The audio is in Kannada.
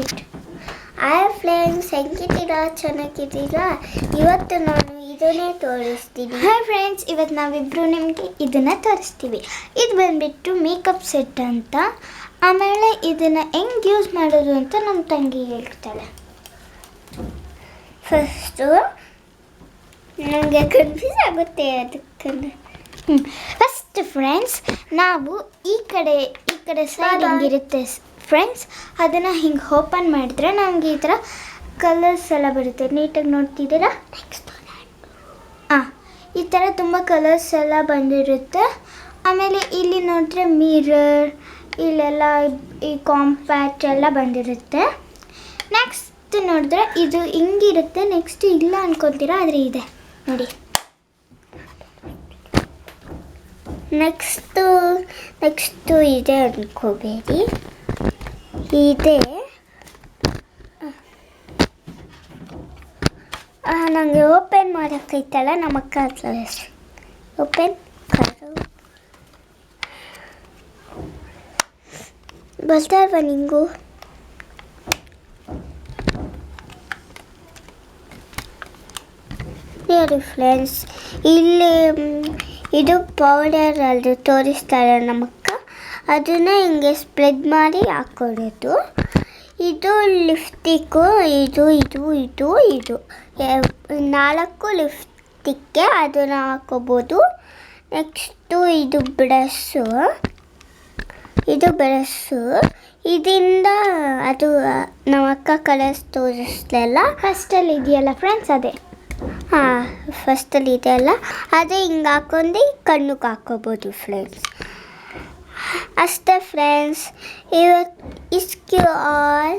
ಇಟ್. Hi friends, ಹೆಂಗಿದ್ದೀರಾ? ಚೆನ್ನಾಗಿದ್ದೀರಾ? ಇವತ್ತು ನಾನು ಇದನ್ನೇ ತೋರಿಸ್ತೀನಿ. ಹಾಯ್ ಫ್ರೆಂಡ್ಸ್, ಇವತ್ತು ನಾವಿಬ್ಬರು ನಿಮಗೆ ಇದನ್ನು ತೋರಿಸ್ತೀವಿ. ಇದು ಬಂದುಬಿಟ್ಟು ಮೇಕಪ್ ಸೆಟ್ ಅಂತ. ಆಮೇಲೆ ಇದನ್ನು ಹೆಂಗೆ ಯೂಸ್ ಮಾಡೋದು ಅಂತ ನಮ್ಮ ತಂಗಿ ಹೇಳ್ತಾಳೆ. ಫಸ್ಟು ನನಗೆ ಕನ್ಫ್ಯೂಸ್ ಆಗುತ್ತೆ ಅದಕ್ಕೆ. ಫಸ್ಟ್ ಫ್ರೆಂಡ್ಸ್, ನಾವು ಈ ಕಡೆ ಸೈಡ್ ಹಿಂಗಿರುತ್ತೆ ಫ್ರೆಂಡ್ಸ್, ಅದನ್ನು ಹಿಂಗೆ ಓಪನ್ ಮಾಡಿದ್ರೆ ನಮಗೆ ಈ ಥರ ಕಲರ್ಸ್ ಎಲ್ಲ ಬರುತ್ತೆ. ನೀಟಾಗಿ ನೋಡ್ತಿದ್ದೀರಾ? ಈ ಥರ ತುಂಬ ಕಲರ್ಸ್ ಎಲ್ಲ ಬಂದಿರುತ್ತೆ. ಆಮೇಲೆ ಇಲ್ಲಿ ನೋಡಿದ್ರೆ ಮಿರರ್, ಇಲ್ಲೆಲ್ಲ ಈ ಕಾಂಪ್ಯಾಕ್ಟ್ ಎಲ್ಲ ಬಂದಿರುತ್ತೆ. ನೆಕ್ಸ್ಟ್ ನೋಡಿದ್ರೆ ಇದು ಹಿಂಗಿರುತ್ತೆ. ನೆಕ್ಸ್ಟ್ ಇಲ್ಲ ಅನ್ಕೊತೀರಾ, ಆದರೆ ಇದೆ ನೋಡಿ. ನೆಕ್ಸ್ಟು ಇದೆ ಅನ್ಕೋಬೇಡಿ, ಇದೆ. ನನಗೆ ಓಪನ್ ಮಾಡೋಕ್ಕೈತಲ್ಲ, ನಮ್ಮ ಅಕ್ಕ ಓಪನ್ ಬರ್ತಾ ಇಲ್ವಾ ನಿಂಗೂ? ನೋಡಿ ಫ್ರೆಂಡ್ಸ್, ಇಲ್ಲಿ ಇದು ಪೌಡರ್ ಅದು ತೋರಿಸ್ತಾರೆ ನಮ್ಮಕ್ಕ. ಅದನ್ನು ಹಿಂಗೆ ಸ್ಪ್ರೆಡ್ ಮಾಡಿ ಹಾಕ್ಕೊಡೋದು. ಇದು ಲಿಪ್ಸ್ಟಿಕ್ಕು, ಇದು 4 ಲಿಪ್ಸ್ಟಿಕ್ಕೆ ಅದನ್ನು ಹಾಕೋಬೋದು. ನೆಕ್ಸ್ಟು ಇದು ಬ್ರಷ್ಷು, ಇದರಿಂದ ಅದು ನಮ್ಮ ಅಕ್ಕ ಕಲರ್ಸ್ ತೋರಿಸ್ಲಲ್ಲ, ಫಸ್ಟಲ್ಲಿ ಇದೆಯಲ್ಲ ಫ್ರೆಂಡ್ಸ್, ಅದೇ. ಫಸ್ಟಲ್ಲಿ ಇದೆಯಲ್ಲ, ಅದೇ ಹಿಂಗೆ ಹಾಕೊಂಡು ಕಣ್ಣಿಗೆ ಹಾಕೋಬೋದು ಫ್ರೆಂಡ್ಸ್. ಅಷ್ಟೇ ಫ್ರೆಂಡ್ಸ್. ಇವತ್ತು ಇಸ್ಕ್ಯೂ ಆಲ್.